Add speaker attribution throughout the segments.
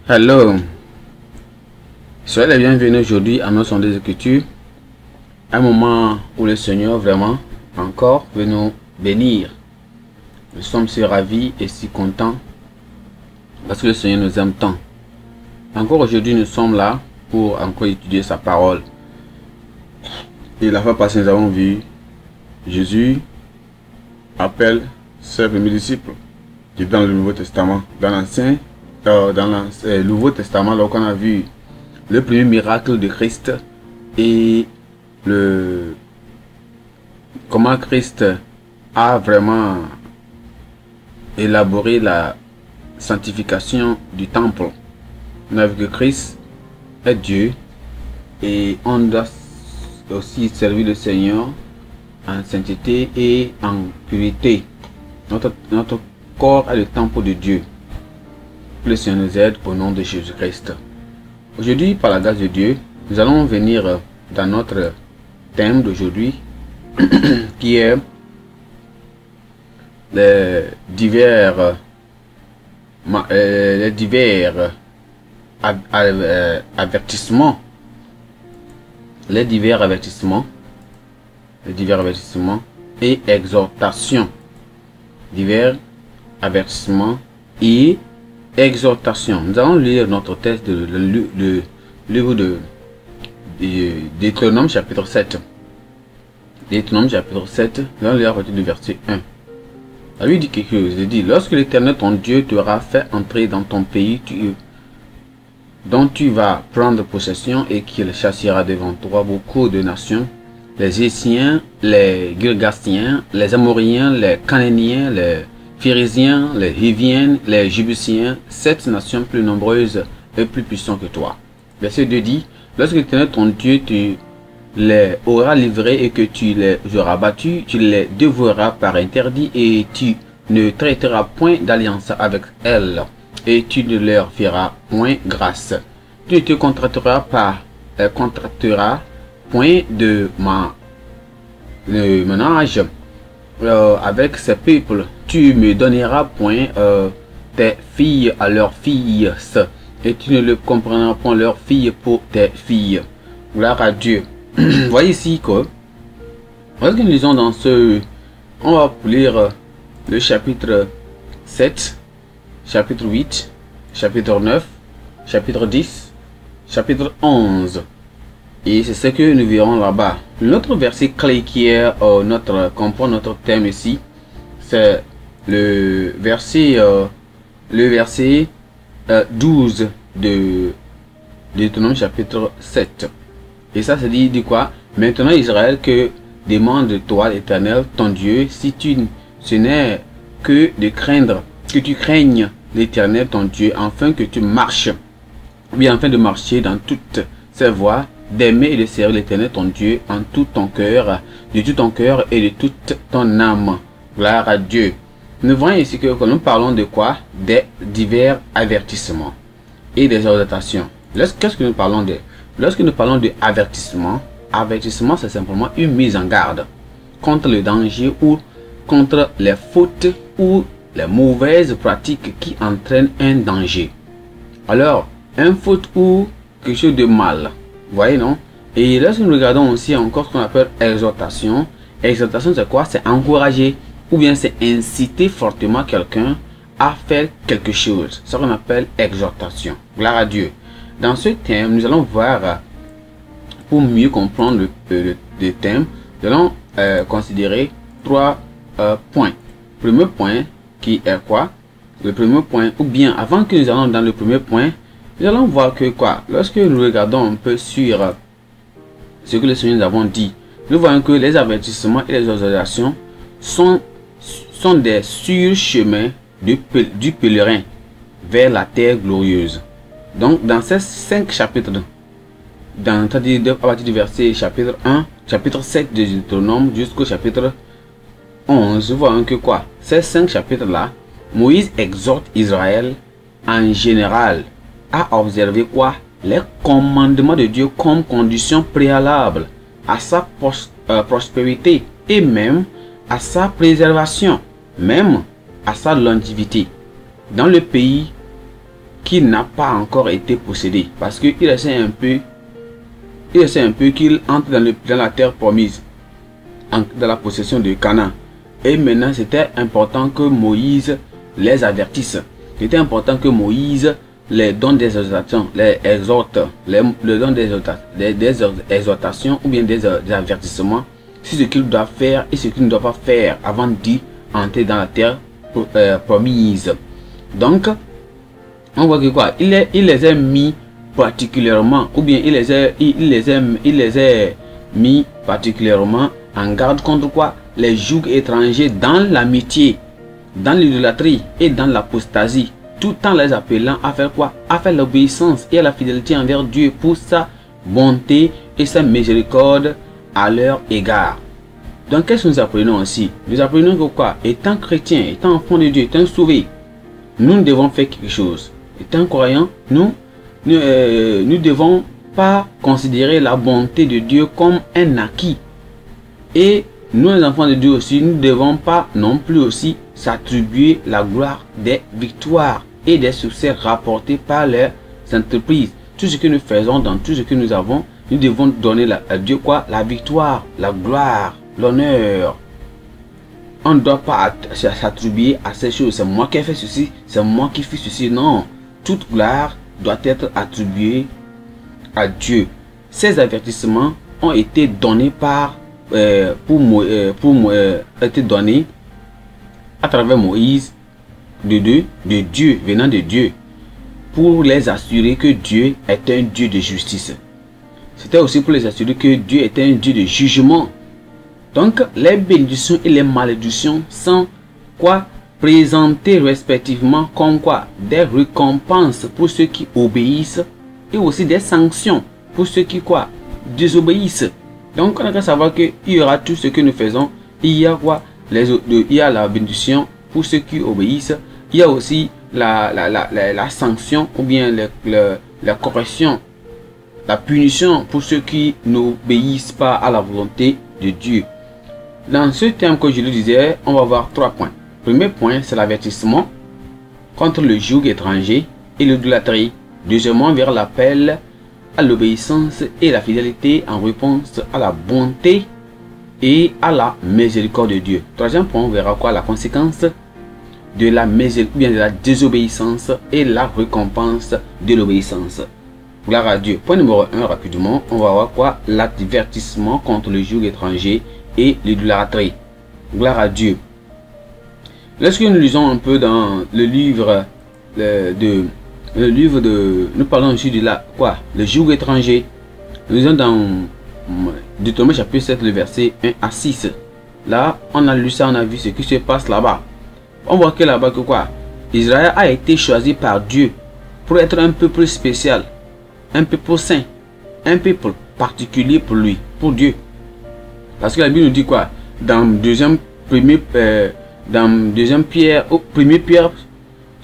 Speaker 1: Hello, soyez les bienvenus aujourd'hui à nos sondes des Écritures, un moment où le Seigneur vraiment encore veut nous bénir. Nous sommes si ravis et si contents parce que le Seigneur nous aime tant. Encore aujourd'hui, nous sommes là pour encore étudier sa parole. Et la fois passée, nous avons vu Jésus appelle ses premiers disciples qui est dans le Nouveau Testament, dans l'Ancien. Dans le Nouveau Testament, donc on a vu le premier miracle de Christ et comment Christ a vraiment élaboré la sanctification du temple. On a vu que Christ est Dieu et on doit aussi servir le Seigneur en sainteté et en pureté. Notre corps est le temple de Dieu. Que le Seigneur nous aide au nom de Jésus-Christ. Aujourd'hui, par la grâce de Dieu, nous allons venir dans notre thème d'aujourd'hui qui est les divers avertissements. Les divers avertissements et exhortations. Divers avertissements et exhortation. Nous allons lire notre texte de le livre de Deutéronome chapitre 7. Deutéronome chapitre 7, nous allons lire à partir du verset 1. Ça lui dit quelque chose. Il dit: lorsque l'Éternel ton Dieu t'aura fait entrer dans ton pays dont tu vas prendre possession et qu'il chassera devant toi beaucoup de nations, les Hétiens, les Girgasiens, les Amoriens, les Cananéens, les Phérésiens, les Hiviens, les Jébusiens, 7 nations plus nombreuses et plus puissantes que toi. Verset 2 dit: lorsque l'Éternel ton Dieu tu les auras livrés et que tu les auras battus, tu les dévoreras par interdit et tu ne traiteras point d'alliance avec elles et tu ne leur feras point grâce. Tu ne te contracteras point de ménage avec ces peuples. Tu me donneras point tes filles à leurs filles et tu ne le comprendras point leurs filles pour tes filles. Gloire à Dieu. Voyez ici que lorsque nous lisons dans on va lire le chapitre 7, chapitre 8, chapitre 9, chapitre 10, chapitre 11. Et c'est ce que nous verrons là-bas. L'autre verset clé qui est comprend notre thème ici, c'est le verset 12 de Deutéronome chapitre 7. Et ça se dit quoi? Maintenant Israël, que demande-toi l'Éternel ton Dieu, si ce n'est que de craindre, que tu craignes l'Éternel ton Dieu, afin que tu marches, ou bien afin de marcher dans toutes ses voies, d'aimer et de servir l'Éternel ton Dieu en tout ton cœur, de tout ton cœur et de toute ton âme. Gloire à Dieu. Nous voyons ici que nous parlons de quoi? Des divers avertissements et des exhortations. Qu'est-ce que nous parlons de? Lorsque nous parlons de avertissement, c'est simplement une mise en garde contre le danger ou contre les fautes ou les mauvaises pratiques qui entraînent un danger. Alors, une faute ou quelque chose de mal. Vous voyez, non? Et lorsque nous regardons aussi encore ce qu'on appelle exhortation. Exhortation, c'est quoi? C'est encourager ou bien c'est inciter fortement quelqu'un à faire quelque chose. C'est ce qu'on appelle exhortation. Gloire à Dieu. Dans ce thème, nous allons voir, pour mieux comprendre le thème, nous allons considérer 3 points. Premier point qui est quoi? Le premier point, ou bien avant que nous allons dans le premier point, nous allons voir que quoi? Lorsque nous regardons un peu sur ce que le Seigneur nous avons dit, nous voyons que les avertissements et les exhortations sont des surchemins du pèlerin vers la terre glorieuse. Donc dans ces 5 chapitres, à partir du verset chapitre 1, chapitre 7 de Deutéronome jusqu'au chapitre 11, nous voyons que quoi? Ces 5 chapitres là, Moïse exhorte Israël en général à observer quoi? Les commandements de Dieu comme condition préalable à sa prospérité et même à sa préservation, même à sa longévité dans le pays qui n'a pas encore été possédé. Parce qu'il essaie un peu, qu'il entre dans la terre promise, dans la possession de Canaan. Et maintenant, c'était important que Moïse les avertisse. C'était important que Moïse les donne des exhortations, les exhorte, les donne des exhortations ou bien des avertissements sur ce qu'il doit faire et ce qu'il ne doit pas faire avant d'y entrer dans la terre promise. Donc, on voit que quoi, il les a mis particulièrement, ou bien il les a mis particulièrement en garde contre quoi? Les jougs étrangers dans l'amitié, dans l'idolâtrie et dans l'apostasie, tout en les appelant à faire quoi? À faire l'obéissance et à la fidélité envers Dieu pour sa bonté et sa miséricorde à leur égard. Donc, qu'est-ce que nous apprenons aussi? Nous apprenons que quoi? Étant chrétien, étant enfant de Dieu, étant sauvé, nous devons faire quelque chose. Étant croyant, nous ne devons pas considérer la bonté de Dieu comme un acquis. Et nous, les enfants de Dieu aussi, nous ne devons pas non plus aussi s'attribuer la gloire des victoires et des succès rapportés par les entreprises. Tout ce que nous faisons, dans tout ce que nous avons, nous devons donner à Dieu quoi? La victoire, la gloire, l'honneur. On ne doit pas s'attribuer à ces choses. C'est moi qui ai fait ceci, c'est moi qui fais ceci. Non, toute gloire doit être attribuée à Dieu. Ces avertissements ont été donnés été donnés à travers Moïse de Dieu, venant de Dieu, pour les assurer que Dieu est un Dieu de justice. C'était aussi pour les assurer que Dieu est un Dieu de jugement. Donc, les bénédictions et les malédictions sont quoi? Présentées respectivement comme quoi? Des récompenses pour ceux qui obéissent et aussi des sanctions pour ceux qui quoi? Désobéissent. Donc, on a qu'à savoir qu'il y aura tout ce que nous faisons. Il y a quoi? Il y a la bénédiction pour ceux qui obéissent. Il y a aussi la sanction ou bien la correction, la punition pour ceux qui n'obéissent pas à la volonté de Dieu. Dans ce thème que je le disais, on va voir 3 points. Premier point, c'est l'avertissement contre le joug étranger et l'idolâtrie. Deuxièmement, vers l'appel à l'obéissance et la fidélité en réponse à la bonté et à la miséricorde de Dieu. Troisième point, on verra quoi? La conséquence de la de la désobéissance et la récompense de l'obéissance. Gloire à Dieu. Point numéro 1, rapidement, on va voir quoi? L'avertissement contre le joug étranger et l'idolâtrie. Gloire à Dieu. Lorsque nous lisons un peu dans le livre nous parlons ici de le joug étranger. Nous lisons dans Deutéronome chapitre 7, le verset 1 à 6. Là, on a lu ça, on a vu ce qui se passe là-bas. On voit que là-bas que quoi? Israël a été choisi par Dieu pour être un peuple spécial, un peuple saint, un peuple particulier pour lui, pour Dieu. Parce que la Bible nous dit quoi? Dans 1 Pierre,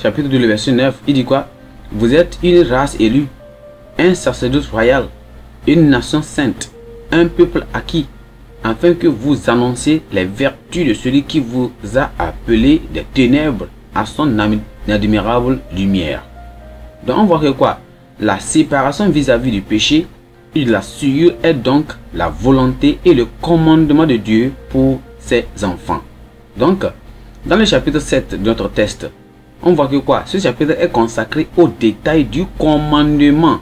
Speaker 1: chapitre 2, le verset 9, il dit quoi? Vous êtes une race élue, un sacerdoce royal, une nation sainte, un peuple acquis, afin que vous annonciez les vertus de celui qui vous a appelé des ténèbres à son admirable lumière. Donc on voit que quoi? La séparation vis-à-vis du péché et de la souillure est donc la volonté et le commandement de Dieu pour ses enfants. Donc, dans le chapitre 7 de notre texte, on voit que quoi? Ce chapitre est consacré au détail du commandement,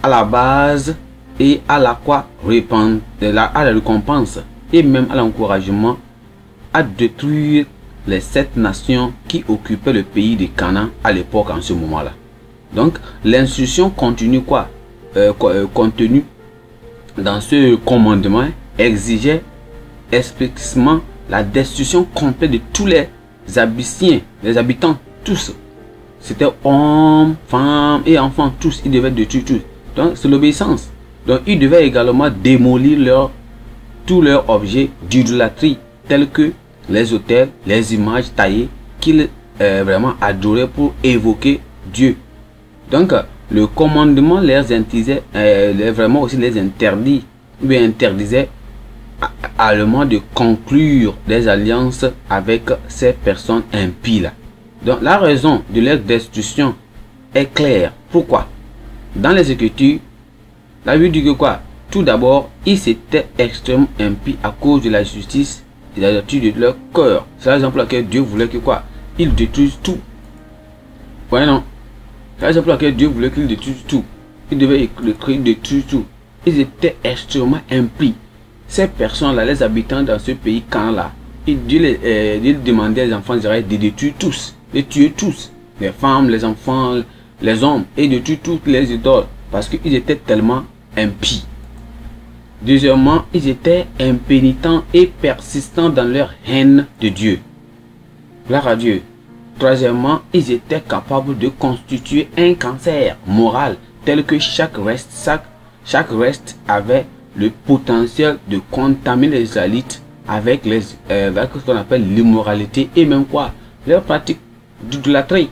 Speaker 1: à la base et à la récompense et même à l'encouragement à détruire les 7 nations qui occupaient le pays de Canaan à l'époque en ce moment-là. Donc, l'instruction continue contenue dans ce commandement exigeait explicitement la destruction complète de tous les Abyssiens, les habitants, tous. C'était hommes, femmes et enfants, tous. Ils devaient détruire tous. Donc, c'est l'obéissance. Donc, ils devaient également démolir tous leurs objets d'idolâtrie, tels que les autels, les images taillées qu'ils vraiment adoraient pour évoquer Dieu. Donc, le commandement les interdisait, vraiment aussi les interdit, ou bien interdisait allemand de conclure des alliances avec ces personnes impies là. Donc la raison de leur destruction est clair. Pourquoi? Dans les Écritures, la Bible dit que quoi? Tout d'abord, ils étaient extrêmement impies à cause de la justice et de la vertu de leur cœur. C'est la raison pour laquelle Dieu voulait que quoi? Ils détruisent tout. Ouais, non? C'est la raison pour laquelle Dieu voulait qu'ils détruisent tout. Ils devaient écrire détruire tout. Ils étaient extrêmement impies. Ces personnes-là, les habitants dans ce pays Canaan-là, Dieu demandait aux enfants d'Israël de détruire tous, de tuer tous, les femmes, les enfants, les hommes, et de tuer toutes les idoles, parce qu'ils étaient tellement impies. Deuxièmement, ils étaient impénitents et persistants dans leur haine de Dieu. Gloire à Dieu. Troisièmement, ils étaient capables de constituer un cancer moral, tel que chaque reste avait le potentiel de contaminer les Israélites avec ce qu'on appelle l'immoralité et même quoi, leur pratique d'idolâtrie.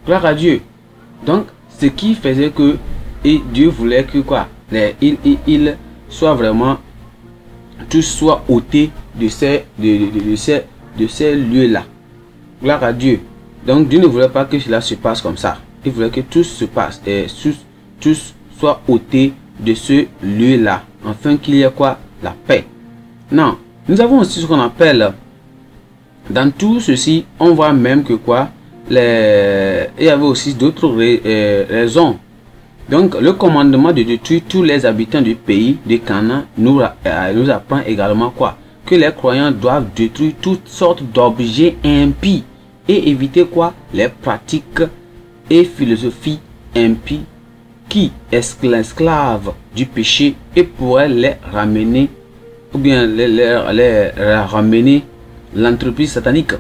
Speaker 1: Gloire à Dieu. Donc, ce qui faisait que Dieu voulait que quoi, il soit vraiment, tous soient ôtés de ces lieux-là. Gloire à Dieu. Donc, Dieu ne voulait pas que cela se passe comme ça. Il voulait que tout se passe et tous soient ôtés de ce lieu-là, afin qu'il y ait quoi? La paix. Non, nous avons aussi ce qu'on appelle, dans tout ceci, on voit même que quoi, il y avait aussi d'autres raisons. Donc, le commandement de détruire tous les habitants du pays de Canaan nous apprend également quoi? Que les croyants doivent détruire toutes sortes d'objets impies et éviter quoi? Les pratiques et philosophies impies qui esclavent du péché et pourraient les ramener, ou bien les ramener l'entreprise satanique.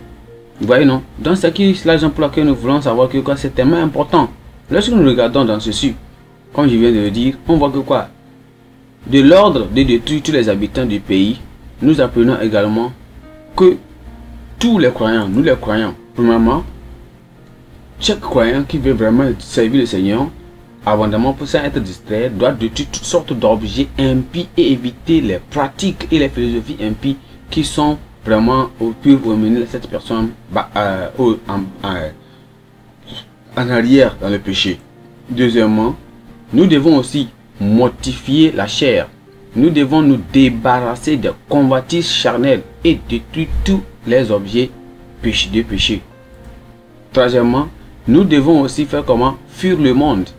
Speaker 1: Vous voyez, non? Donc c'est la raison pour laquelle nous voulons savoir que quoi, c'est tellement important. Lorsque nous regardons dans ceci, comme je viens de le dire, on voit que quoi? De l'ordre de détruire tous les habitants du pays, nous apprenons également que tous les croyants, nous les croyants, premièrement, chaque croyant qui veut vraiment servir le Seigneur, abondamment pour ça être distrait, doit détruire toutes sortes d'objets impies et éviter les pratiques et les philosophies impies qui sont vraiment au pur pour mener cette personne en arrière dans le péché. Deuxièmement, nous devons aussi mortifier la chair. Nous devons nous débarrasser des convoitises charnelles et détruire tous les objets de péché. Troisièmement, nous devons aussi faire comment? Fuir le monde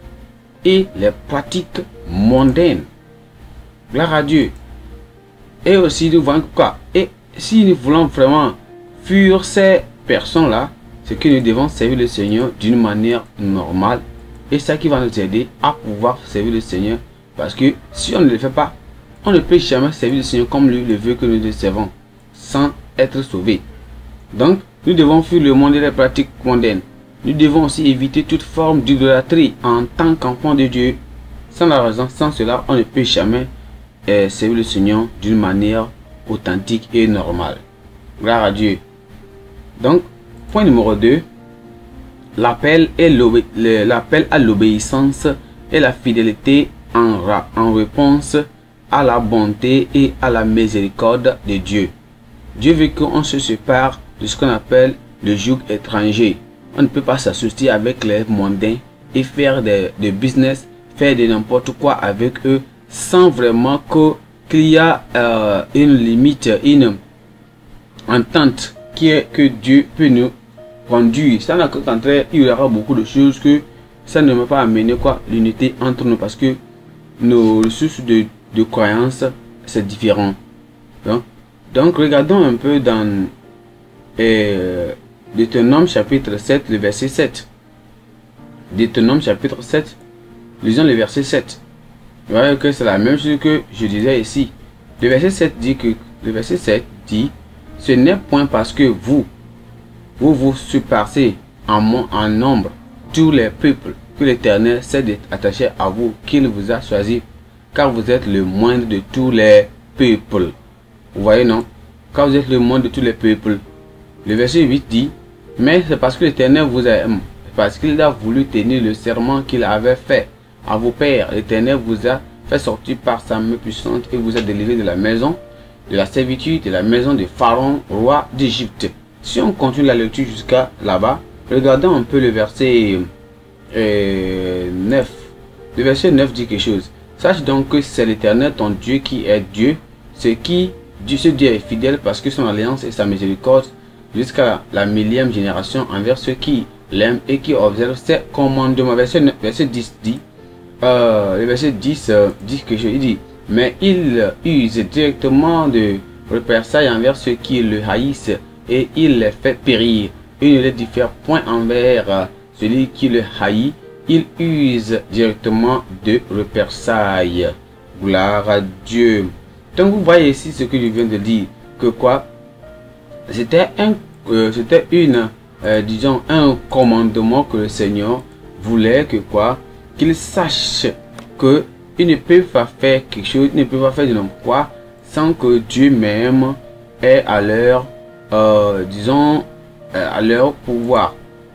Speaker 1: et les pratiques mondaines. Gloire à Dieu. Et aussi nous voyons quoi? Et si nous voulons vraiment fuir ces personnes-là, c'est que nous devons servir le Seigneur d'une manière normale. Et ça qui va nous aider à pouvoir servir le Seigneur. Parce que si on ne le fait pas, on ne peut jamais servir le Seigneur comme lui le veut que nous le servons, sans être sauvés. Donc, nous devons fuir le monde et les pratiques mondaines. Nous devons aussi éviter toute forme d'idolâtrie en tant qu'enfant de Dieu. Sans la raison, sans cela, on ne peut jamais servir le Seigneur d'une manière authentique et normale. Gloire à Dieu. Donc, point numéro 2, l'appel à l'obéissance et la fidélité en réponse à la bonté et à la miséricorde de Dieu. Dieu veut qu'on se sépare de ce qu'on appelle le joug étranger. On ne peut pas s'associer avec les mondains et faire des business, faire de n'importe quoi avec eux sans vraiment qu'il y a une limite, une entente que Dieu peut nous conduire. Ça n'a qu'au contraire, il y aura beaucoup de choses que ça ne va pas amener quoi, l'unité entre nous, parce que nos ressources de croyance c'est différent. Donc regardons un peu dans Deutéronome chapitre 7, le verset 7. Deutéronome chapitre 7, lisons le verset 7. Vous voyez que c'est la même chose que je disais ici. Le verset 7 dit, ce n'est point parce que vous surpassez en nombre tous les peuples que l'Éternel s'est attaché à vous, qu'il vous a choisi, car vous êtes le moindre de tous les peuples. Vous voyez, non? Car vous êtes le moindre de tous les peuples. Le verset 8 dit, mais c'est parce que l'Éternel vous aime, parce qu'il a voulu tenir le serment qu'il avait fait à vos pères. L'Éternel vous a fait sortir par sa main puissante et vous a délivré de la maison de la servitude, de la maison de Pharaon, roi d'Égypte. Si on continue la lecture jusqu'à là-bas, regardons un peu le verset 9. Le verset 9 dit quelque chose. Sache donc que c'est l'Éternel ton Dieu qui est Dieu. Ce Dieu est fidèle parce que son alliance et sa miséricorde jusqu'à la 1000e génération envers ceux qui l'aiment et qui observent ses commandements. Verset 10 dit, le verset 10 dit quelque chose. Il dit, mais il use directement de représailles envers ceux qui le haïssent et il les fait périr. Il ne les diffère point envers celui qui le haït. Il use directement de représailles. Gloire à Dieu. Donc vous voyez ici ce que je viens de dire, que quoi, c'était disons un commandement que le Seigneur voulait que quoi, qu'il sache que il ne peut pas faire quelque chose, il ne peut pas faire de n'importe quoi sans que Dieu même est à leur disons à leur pouvoir.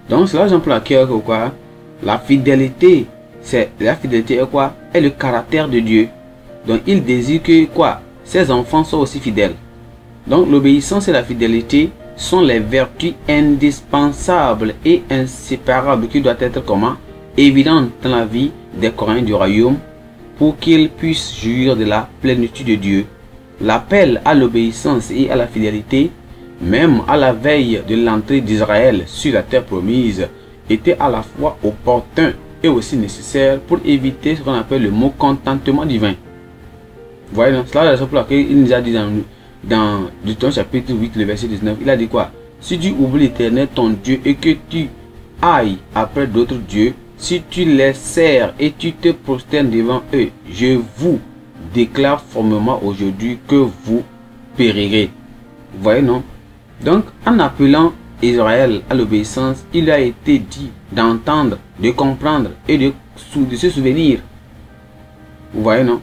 Speaker 1: Donc c'est la raison pour laquelle quoi, la fidélité est quoi, est le caractère de Dieu. Donc il désire que quoi, ses enfants soient aussi fidèles. Donc l'obéissance et la fidélité sont les vertus indispensables et inséparables qui doivent être comment évidentes dans la vie des Coréens du royaume pour qu'ils puissent jouir de la plénitude de Dieu. L'appel à l'obéissance et à la fidélité, même à la veille de l'entrée d'Israël sur la terre promise, était à la fois opportun et aussi nécessaire pour éviter ce qu'on appelle le mot contentement divin. Vous voyez, c'est la raison pour laquelle il nous a dit dans Deutéronome chapitre 8, le verset 19, il a dit quoi? Si tu oublies l'Éternel ton Dieu et que tu ailles après d'autres dieux, si tu les sers et tu te prosternes devant eux, je vous déclare formellement aujourd'hui que vous périrez. Vous voyez, non? Donc, en appelant Israël à l'obéissance, il a été dit d'entendre, de comprendre et de se souvenir. Vous voyez, non?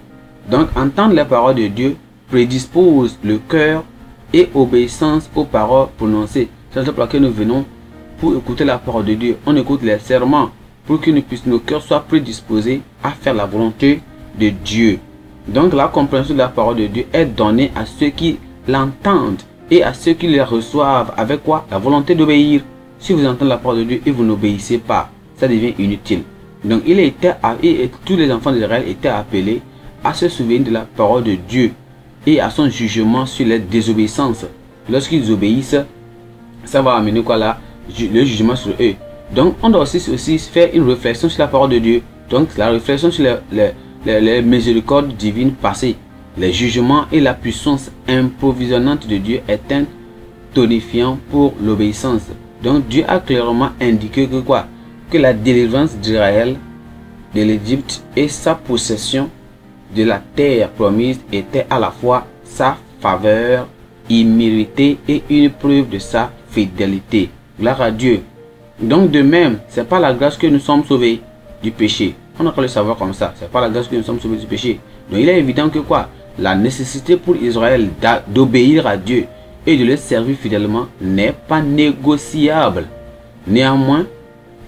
Speaker 1: Donc, entendre les paroles de Dieu prédispose le cœur et obéissance aux paroles prononcées. C'est pour laquelle nous venons pour écouter la parole de Dieu. On écoute les serments pour que nos cœurs soient prédisposés à faire la volonté de Dieu. Donc, la compréhension de la parole de Dieu est donnée à ceux qui l'entendent et à ceux qui la reçoivent avec quoi? La volonté d'obéir. Si vous entendez la parole de Dieu et vous n'obéissez pas, ça devient inutile. Donc, tous les enfants d'Israël étaient appelés à se souvenir de la parole de Dieu et à son jugement sur les désobéissances. Lorsqu'ils obéissent, ça va amener quoi là? Le jugement sur eux. Donc on doit aussi faire une réflexion sur la parole de Dieu. Donc la réflexion sur les miséricordes divines passées, les jugements et la puissance improvisionnante de Dieu est un tonifiant pour l'obéissance. Donc Dieu a clairement indiqué que quoi? Que la délivrance d'Israël de l'Égypte et sa possession de la terre promise était à la fois sa faveur imméritée et une preuve de sa fidélité. Gloire à Dieu. Donc de même, c'est pas la grâce que nous sommes sauvés du péché. On a qu'à le savoir comme ça. C'est pas la grâce que nous sommes sauvés du péché. Donc il est évident que quoi? La nécessité pour Israël d'obéir à Dieu et de le servir fidèlement n'est pas négociable. Néanmoins,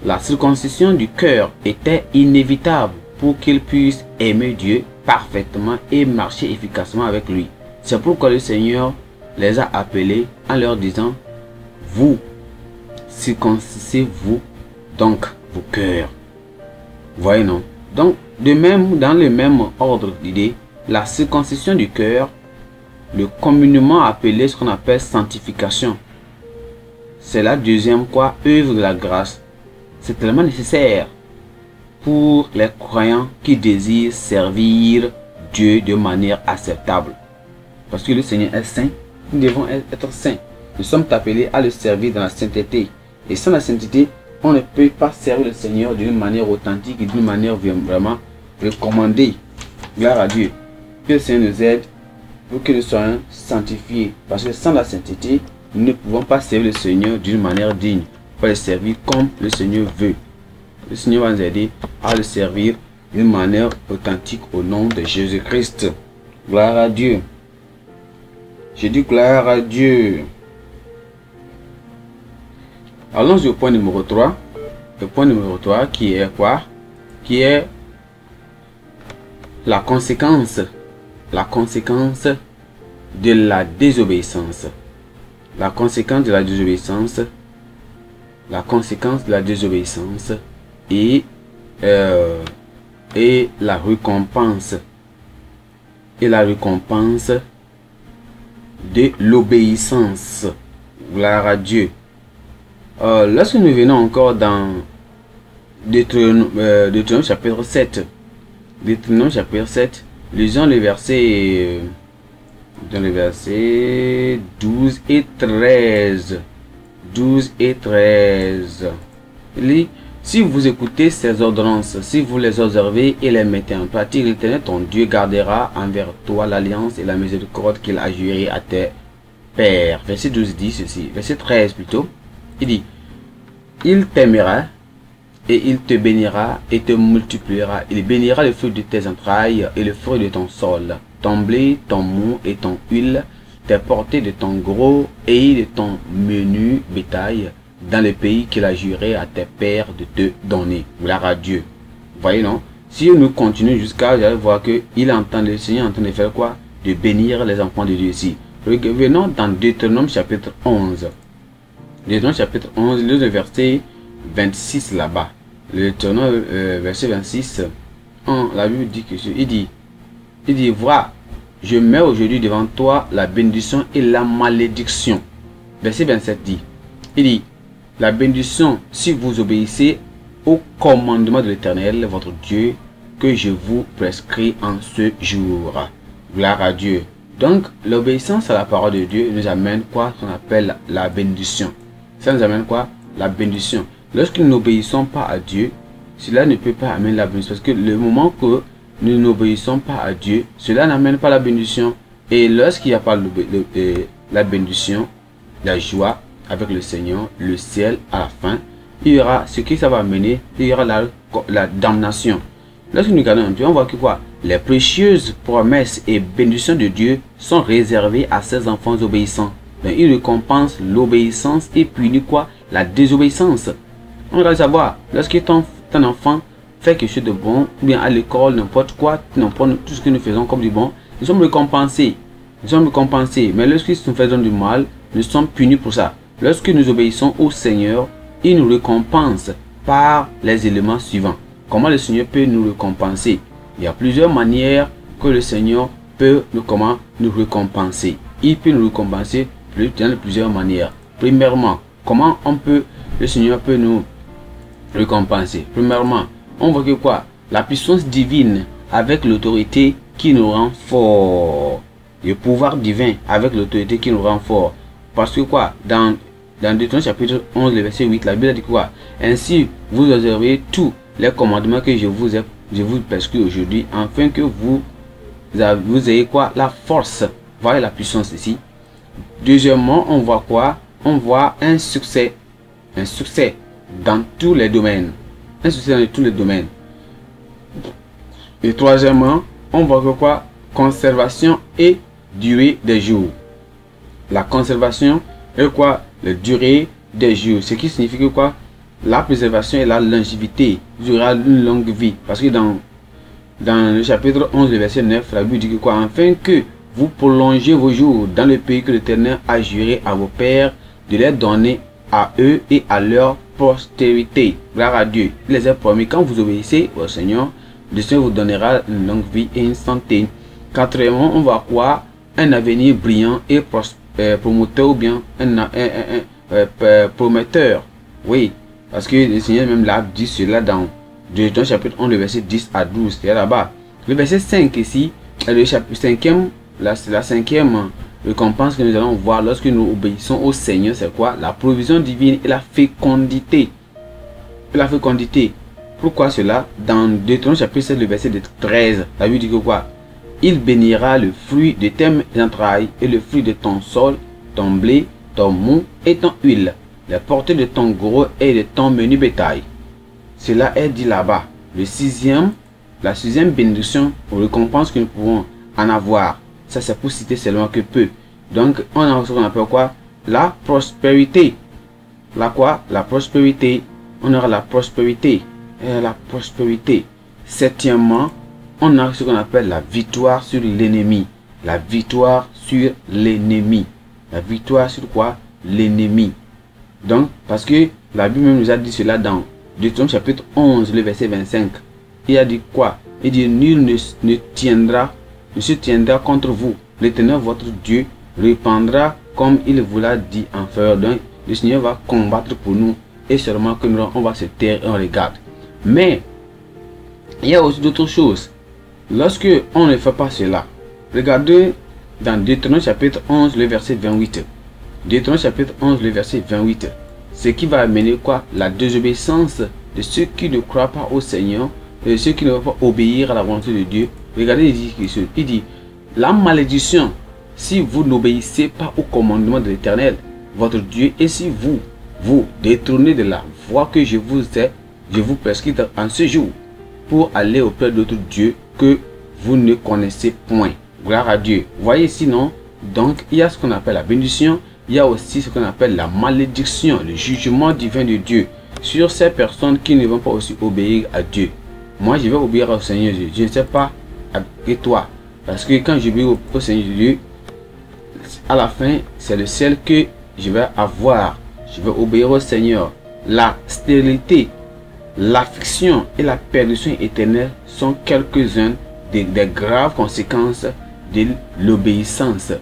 Speaker 1: la circoncision du cœur était inévitable pour qu'il puisse aimer Dieu parfaitement et marcher efficacement avec lui. C'est pourquoi le Seigneur les a appelés en leur disant: vous circoncisez-vous donc vos cœurs. Voyez, non? Donc de même, dans le même ordre d'idée, la circoncision du cœur, le communément appelé ce qu'on appelle sanctification, c'est la deuxième quoi œuvre de la grâce. C'est tellement nécessaire pour les croyants qui désirent servir Dieu de manière acceptable. Parce que le Seigneur est saint, nous devons être saints. Nous sommes appelés à le servir dans la sainteté. Et sans la sainteté, on ne peut pas servir le Seigneur d'une manière authentique et d'une manière vraiment recommandée. Gloire à Dieu. Que le Seigneur nous aide pour que nous soyons sanctifiés. Parce que sans la sainteté, nous ne pouvons pas servir le Seigneur d'une manière digne. Pas le servir comme le Seigneur veut. Le Seigneur va nous aider à le servir d'une manière authentique au nom de Jésus-Christ. Gloire à Dieu. J'ai dit gloire à Dieu. Allons au point numéro 3. Le point numéro 3 qui est quoi? Qui est la conséquence. La conséquence de la désobéissance. La conséquence de la désobéissance. La conséquence de la désobéissance et la récompense. Et la récompense de l'obéissance. Gloire à Dieu. Lorsque nous venons encore dans Deutéronome chapitre 7, Deutéronome chapitre 7, lisons les versets, dans les versets 12 et 13. 12 et 13. Il dit, si vous écoutez ces ordonnances, si vous les observez et les mettez en pratique, l'Éternel ton Dieu gardera envers toi l'alliance et la miséricorde qu'il a jurée à tes pères. Verset 12 dit ceci, verset 13 plutôt. Il dit, il t'aimera et il te bénira et te multipliera. Il bénira le fruit de tes entrailles et le fruit de ton sol, ton blé, ton mou et ton huile, tes portées de ton gros et de ton menu bétail, dans le pays qu'il a juré à tes pères de te donner. Gloire à Dieu. Vous voyez, non? Si nous continuons jusqu'à, vous allez voir que le Seigneur est en train de faire quoi? De bénir les enfants de Dieu ici. Revenons dans Deutéronome chapitre 11. Deutéronome chapitre 11, le verset 26 là-bas. Le Deutéronome verset 26, la Bible dit que il dit, vois, je mets aujourd'hui devant toi la bénédiction et la malédiction. Verset 27 dit, il dit, la bénédiction si vous obéissez au commandement de l'Éternel, votre Dieu, que je vous prescris en ce jour. Gloire à Dieu. Donc, l'obéissance à la parole de Dieu nous amène quoi? Ce qu'on appelle la bénédiction. Ça nous amène quoi? La bénédiction. Lorsque nous n'obéissons pas à Dieu, cela ne peut pas amener la bénédiction. Parce que le moment que nous n'obéissons pas à Dieu, cela n'amène pas la bénédiction. Et lorsqu'il n'y a pas la bénédiction, la joie avec le Seigneur, le ciel à la fin, il y aura ce que ça va amener, il y aura la damnation. Lorsque nous regardons un peu, on voit que quoi? Les précieuses promesses et bénédictions de Dieu sont réservées à ses enfants obéissants. Donc, il récompense l'obéissance et punit quoi? La désobéissance. On doit savoir, lorsque ton enfant fait quelque chose de bon, ou bien à l'école, n'importe quoi, n'importe tout ce que nous faisons comme du bon, nous sommes récompensés. Nous sommes récompensés. Mais lorsque nous faisons du mal, nous sommes punis pour ça. Lorsque nous obéissons au Seigneur, il nous récompense par les éléments suivants. Comment le Seigneur peut nous récompenser? Il y a plusieurs manières que le Seigneur peut nous récompenser. Il peut nous récompenser de plusieurs manières. Premièrement, comment le Seigneur peut nous récompenser? Premièrement, on voit que quoi? La puissance divine avec l'autorité qui nous rend fort. Le pouvoir divin avec l'autorité qui nous rend fort. Parce que quoi? Dans Deutéronome chapitre 11, le verset 8, la Bible dit quoi? Ainsi, vous observez tous les commandements que je vous prescris aujourd'hui, afin que vous ayez quoi? La force. Voyez la puissance ici. Deuxièmement, on voit quoi? On voit un succès. Un succès dans tous les domaines. Un succès dans tous les domaines. Et troisièmement, on voit que quoi? Conservation et durée des jours. La conservation et quoi? La durée des jours. Ce qui signifie que quoi? La préservation et la longévité. Il y aura une longue vie. Parce que dans le chapitre 11, le verset 9, la Bible dit que quoi? Afin que vous prolongez vos jours dans le pays que l'Éternel a juré à vos pères de les donner à eux et à leur postérité. Gloire à Dieu. Il les a promis, quand vous obéissez au Seigneur, le Seigneur vous donnera une longue vie et une santé. Quatrièmement, on va quoi? Un avenir brillant et promoteur, ou bien prometteur. Oui, parce que le Seigneur même là dit cela dans Deutéronome chapitre 11, le verset 10 à 12. C'est là-bas. Le verset 5 ici, le chapitre 5e, la 5e récompense que nous allons voir lorsque nous obéissons au Seigneur, c'est quoi? La provision divine et la fécondité. La fécondité. Pourquoi cela? Dans Deutéronome chapitre 7, le verset 13, la Bible dit que quoi? Il bénira le fruit de tes entrailles et le fruit de ton sol, ton blé, ton mou et ton huile, les portées de ton gros et de ton menu bétail. Cela est dit là-bas. La sixième bénédiction ou récompense que nous pouvons en avoir. Ça, c'est pour citer seulement que peu. Donc, on a ce qu'on appelle quoi? La prospérité. La quoi? La prospérité. On aura la prospérité. La prospérité. Septièmement, on a ce qu'on appelle la victoire sur l'ennemi. La victoire sur l'ennemi. La victoire sur quoi? L'ennemi. Donc, parce que la Bible nous a dit cela dans Deutéronome chapitre 11, le verset 25. Il a dit quoi? Il dit, nul ne se tiendra contre vous. L'Éternel votre Dieu répandra comme il vous l'a dit en faire. Donc, le Seigneur va combattre pour nous et seulement que nous, on va se taire et on regarde. Mais, il y a aussi d'autres choses. Lorsque on ne fait pas cela, regardez dans Deutéronome chapitre 11, le verset 28. Deutéronome chapitre 11, le verset 28. Ce qui va amener quoi? La désobéissance de ceux qui ne croient pas au Seigneur, et de ceux qui ne vont pas obéir à la volonté de Dieu. Regardez, il dit, la malédiction, si vous n'obéissez pas au commandement de l'Éternel, votre Dieu, et si vous détournez de la voie que je vous prescris en ce jour, pour aller auprès d'autres dieux que vous ne connaissez point. Gloire à Dieu. Voyez sinon, donc il y a ce qu'on appelle la bénédiction, il y a aussi ce qu'on appelle la malédiction, le jugement divin de Dieu sur ces personnes qui ne vont pas aussi obéir à Dieu. Moi, je vais obéir au Seigneur Dieu. Je ne sais pas avec toi, parce que quand j'obéis au Seigneur Dieu, à la fin, c'est le ciel que je vais avoir. Je vais obéir au Seigneur. La stérilité, l'affliction et la perdition éternelle sont quelques-unes des graves conséquences de l'obéissance.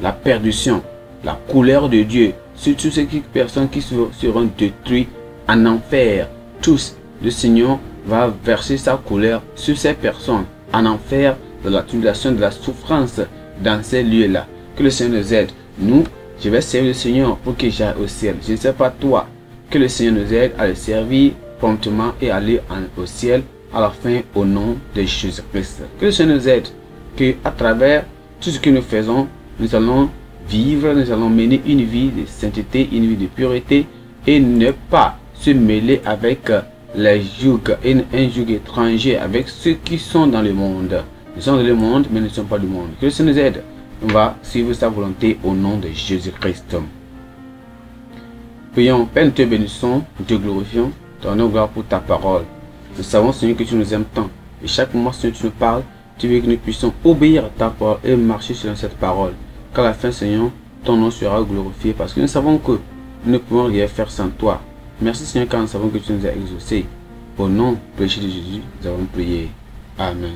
Speaker 1: La perdition, la colère de Dieu sur toutes ces personnes qui seront détruites en enfer. Tous, le Seigneur va verser sa colère sur ces personnes en enfer, de la tribulation, de la souffrance dans ces lieux-là. Que le Seigneur nous aide. Nous, je vais servir le Seigneur pour que j'aille au ciel. Je ne sais pas toi. Que le Seigneur nous aide à le servir promptement et aller au ciel à la fin au nom de Jésus-Christ. Que le Seigneur nous aide, que à travers tout ce que nous faisons, nous allons vivre, nous allons mener une vie de sainteté, une vie de pureté et ne pas se mêler avec les jougs, un joug étranger avec ceux qui sont dans le monde. Nous sommes dans le monde, mais nous ne sommes pas du monde. Que le Seigneur nous aide. On va suivre sa volonté au nom de Jésus-Christ. Prions, Père, nous te bénissons, nous te glorifions, te rendons gloire pour ta parole. Nous savons, Seigneur, que tu nous aimes tant. Et chaque moment, Seigneur, tu nous parles, tu veux que nous puissions obéir à ta parole et marcher selon cette parole. Qu'à la fin, Seigneur, ton nom sera glorifié parce que nous savons que nous ne pouvons rien faire sans toi. Merci, Seigneur, car nous savons que tu nous as exaucés. Au nom précieux de Jésus, nous avons prié. Amen.